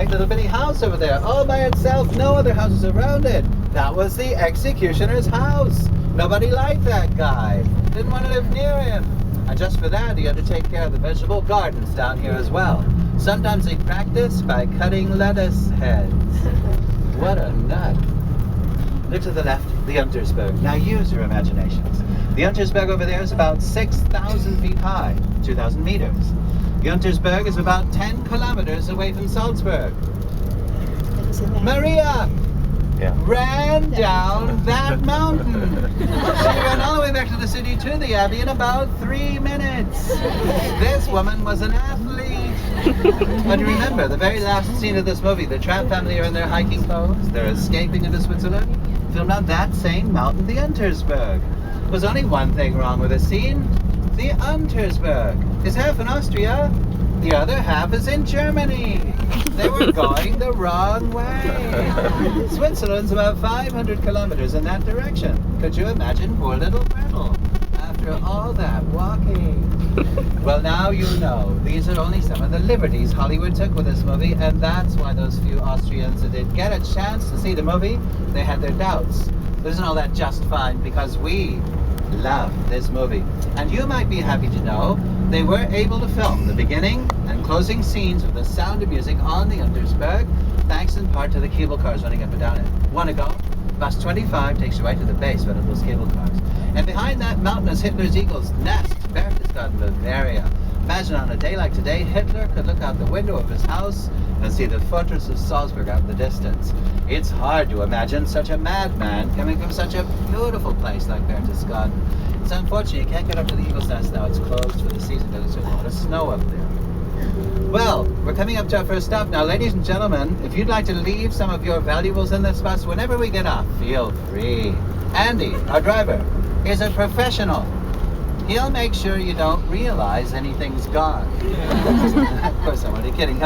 white little bitty house over there, all by itself, no other houses around it. That was the executioner's house. Nobody liked that guy. Didn't want to live near him. And just for that, he had to take care of the vegetable gardens down here as well. Sometimes he practiced by cutting lettuce heads. What a nut. Look to the left, the Untersberg. Now use your imaginations. The Untersberg over there is about 6,000 feet high, 2,000 meters. The Untersberg is about 10 kilometers away from Salzburg. Maria ran down that mountain. She ran all the way back to the city to the Abbey in about 3 minutes. This woman was an athlete. And remember, the very last scene of this movie, the Tramp family are in their hiking clothes. They're escaping into Switzerland. Filmed on that same mountain, the Untersberg. There was only one thing wrong with the scene. The Untersberg is half in Austria, the other half is in Germany. They were going the wrong way. Switzerland's about 500 kilometers in that direction. Could you imagine poor little Gretel after all that walking? Well, now you know. These are only some of the liberties Hollywood took with this movie, and that's why those few Austrians that did get a chance to see the movie, they had their doubts. Isn't all that just fine? Because we love this movie. And you might be happy to know they were able to film the beginning and closing scenes with the sound of music on the Untersberg, thanks in part to the cable cars running up and down it. Want to go? Bus 25 takes you right to the base of one of those cable cars. And behind that mountain is Hitler's eagle's nest, Berchtesgaden, Bavaria. Imagine on a day like today, Hitler could look out the window of his house and see the fortress of Salzburg out in the distance. It's hard to imagine such a madman coming from such a beautiful place like Berchtesgaden. It's unfortunate you can't get up to the eagle's nest now. It's closed for the season because there's a lot of snow up there. Well, we're coming up to our first stop now. Ladies and gentlemen, if you'd like to leave some of your valuables in this bus whenever we get off, feel free. Andy, our driver, is a professional. He'll make sure you don't realize anything's gone. Of course, I'm only kidding.